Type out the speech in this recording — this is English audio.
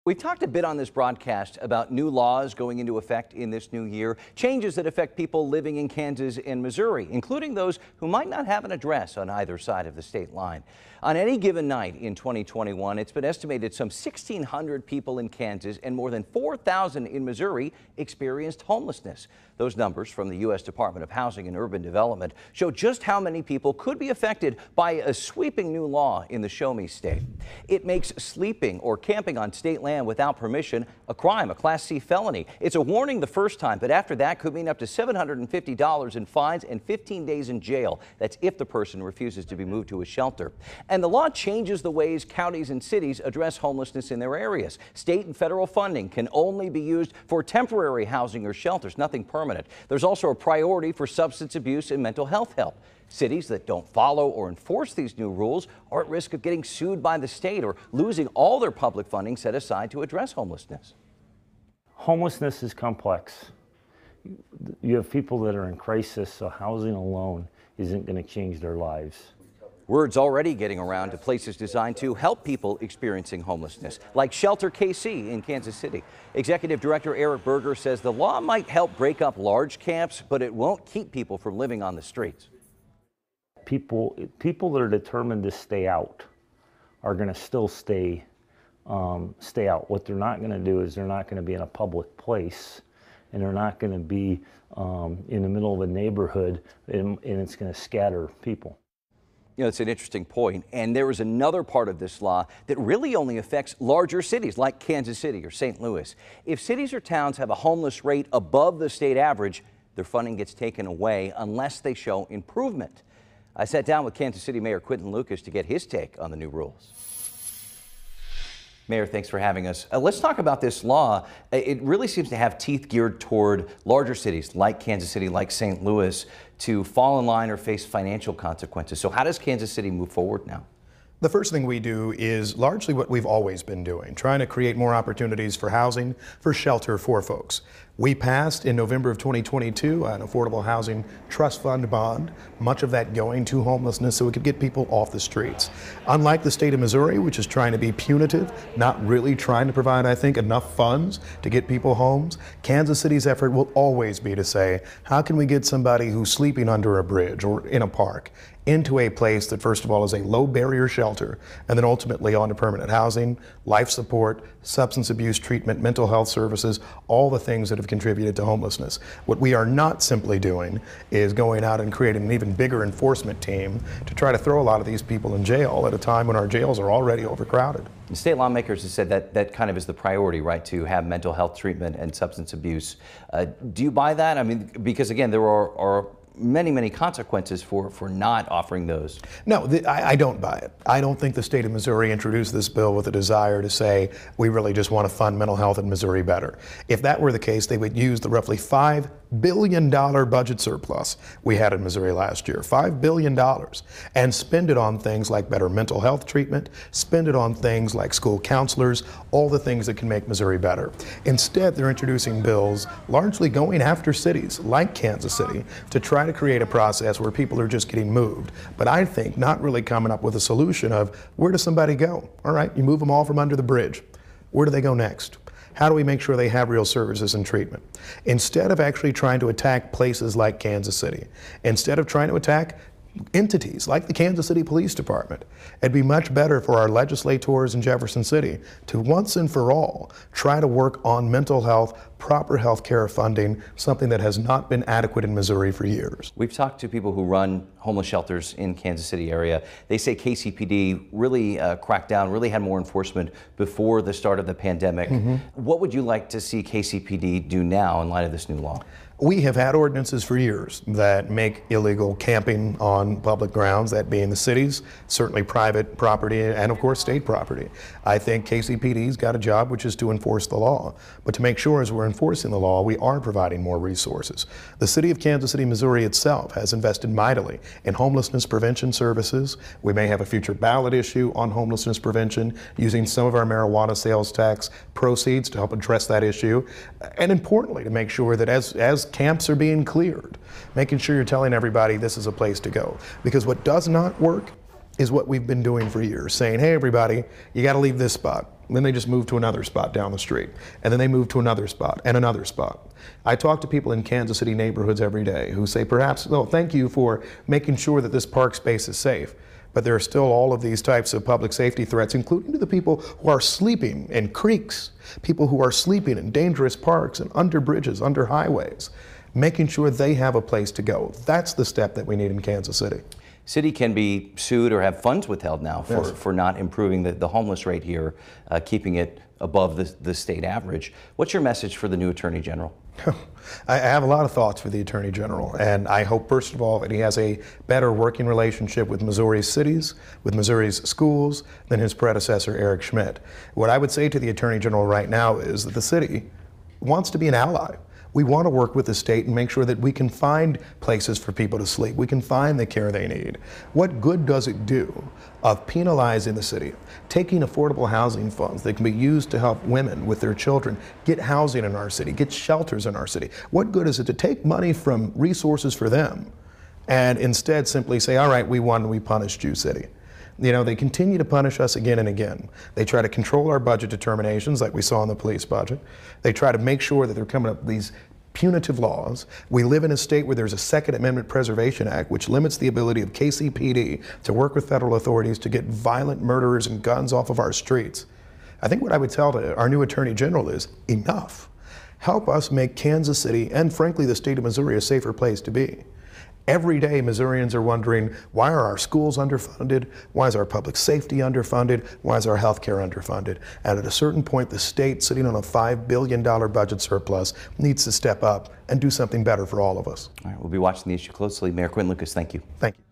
We've talked a bit on this broadcast about new laws going into effect in this new year, changes that affect people living in Kansas and Missouri, including those who might not have an address on either side of the state line. On any given night in 2021, it's been estimated some 1,600 people in Kansas and more than 4,000 in Missouri experienced homelessness. Those numbers from the U.S. Department of Housing and Urban Development show just how many people could be affected by a sweeping new law in the Show Me state. It makes sleeping or camping on state land without permission a crime, a Class C felony. It's a warning the first time, but after that could mean up to $750 in fines and 15 days in jail. That's if the person refuses to be moved to a shelter. And the law changes the ways counties and cities address homelessness in their areas. State and federal funding can only be used for temporary housing or shelters, nothing permanent. There's also a priority for substance abuse and mental health help. Cities that don't follow or enforce these new rules are at risk of getting sued by the state or losing all their public funding set aside to address homelessness. Homelessness is complex. You have people that are in crisis, so housing alone isn't going to change their lives. Word's already getting around to places designed to help people experiencing homelessness, like Shelter KC in Kansas City. Executive Director Eric Berger says the law might help break up large camps, but it won't keep people from living on the streets. People that are determined to stay out are going to still stay out. What they're not going to do is they're not going to be in a public place, and they're not going to be in the middle of a neighborhood, and it's going to scatter people. You know, it's an interesting point, and there is another part of this law that really only affects larger cities like Kansas City or St. Louis. If cities or towns have a homeless rate above the state average, their funding gets taken away unless they show improvement. I sat down with Kansas City Mayor Quinton Lucas to get his take on the new rules. Mayor, thanks for having us. Let's talk about this law. It really seems to have teeth geared toward larger cities like Kansas City, like St. Louis, to fall in line or face financial consequences. So how does Kansas City move forward now? The first thing we do is largely what we've always been doing, trying to create more opportunities for housing, for shelter for folks. We passed in November of 2022 an affordable housing trust fund bond, much of that going to homelessness so we could get people off the streets. Unlike the state of Missouri, which is trying to be punitive, not really trying to provide, I think, enough funds to get people homes, Kansas City's effort will always be to say, how can we get somebody who's sleeping under a bridge or in a park into a place that, first of all, is a low barrier shelter, and then ultimately onto permanent housing, life support, substance abuse treatment, mental health services, all the things that have contributed to homelessness. What we are not simply doing is going out and creating an even bigger enforcement team to try to throw a lot of these people in jail at a time when our jails are already overcrowded. The state lawmakers have said that that kind of is the priority, right, to have mental health treatment and substance abuse. Do you buy that? I mean, because again, there are many consequences for not offering those. No, I don't buy it. I don't think the state of Missouri introduced this bill with a desire to say we really just want to fund mental health in Missouri better. If that were the case, they would use the roughly $5 billion budget surplus we had in Missouri last year, $5 billion, and spend it on things like better mental health treatment, spend it on things like school counselors, all the things that can make Missouri better. Instead, they're introducing bills largely going after cities like Kansas City to try to create a process where people are just getting moved. But I think not really coming up with a solution of where does somebody go? All right, you move them all from under the bridge. Where do they go next? How do we make sure they have real services and treatment? Instead of actually trying to attack places like Kansas City, instead of trying to attack entities like the Kansas City Police Department, it'd be much better for our legislators in Jefferson City to once and for all try to work on mental health, proper health care funding, something that has not been adequate in Missouri for years. We've talked to people who run homeless shelters in Kansas City area. They say KCPD really cracked down, really had more enforcement before the start of the pandemic. What would you like to see KCPD do now in light of this new law? We have had ordinances for years that make illegal camping on public grounds, that being the cities, certainly private property, and of course state property. I think KCPD's got a job, which is to enforce the law. But to make sure as we're enforcing the law, we are providing more resources. The city of Kansas City, Missouri itself has invested mightily in homelessness prevention services. We may have a future ballot issue on homelessness prevention using some of our marijuana sales tax proceeds to help address that issue. And importantly, to make sure that as camps are being cleared, making sure you're telling everybody this is a place to go. Because what does not work is what we've been doing for years, saying, hey, everybody, you got to leave this spot. And then they just move to another spot down the street. And then they move to another spot and another spot. I talk to people in Kansas City neighborhoods every day who say, perhaps, no, thank you for making sure that this park space is safe. But there are still all of these types of public safety threats, including to the people who are sleeping in creeks, people who are sleeping in dangerous parks and under bridges, under highways, making sure they have a place to go. That's the step that we need in Kansas City. City can be sued or have funds withheld now for not improving the homeless rate here, keeping it above the state average. What's your message for the new Attorney General? I have a lot of thoughts for the Attorney General, and I hope, first of all, that he has a better working relationship with Missouri's cities, with Missouri's schools, than his predecessor, Eric Schmidt. What I would say to the Attorney General right now is that the city wants to be an ally. We want to work with the state and make sure that we can find places for people to sleep. We can find the care they need. What good does it do of penalizing the city, taking affordable housing funds that can be used to help women with their children get housing in our city, get shelters in our city? What good is it to take money from resources for them and instead simply say, all right, we won, we punished you, city? You know, they continue to punish us again and again. They try to control our budget determinations like we saw in the police budget. They try to make sure that they're coming up with these punitive laws. We live in a state where there's a Second Amendment Preservation Act which limits the ability of KCPD to work with federal authorities to get violent murderers and guns off of our streets. I think what I would tell our new Attorney General is enough. Help us make Kansas City and frankly the state of Missouri a safer place to be. Every day, Missourians are wondering, why are our schools underfunded? Why is our public safety underfunded? Why is our health care underfunded? And at a certain point, the state, sitting on a $5 billion budget surplus, needs to step up and do something better for all of us. All right, we'll be watching the issue closely. Mayor Quinn Lucas, thank you. Thank you.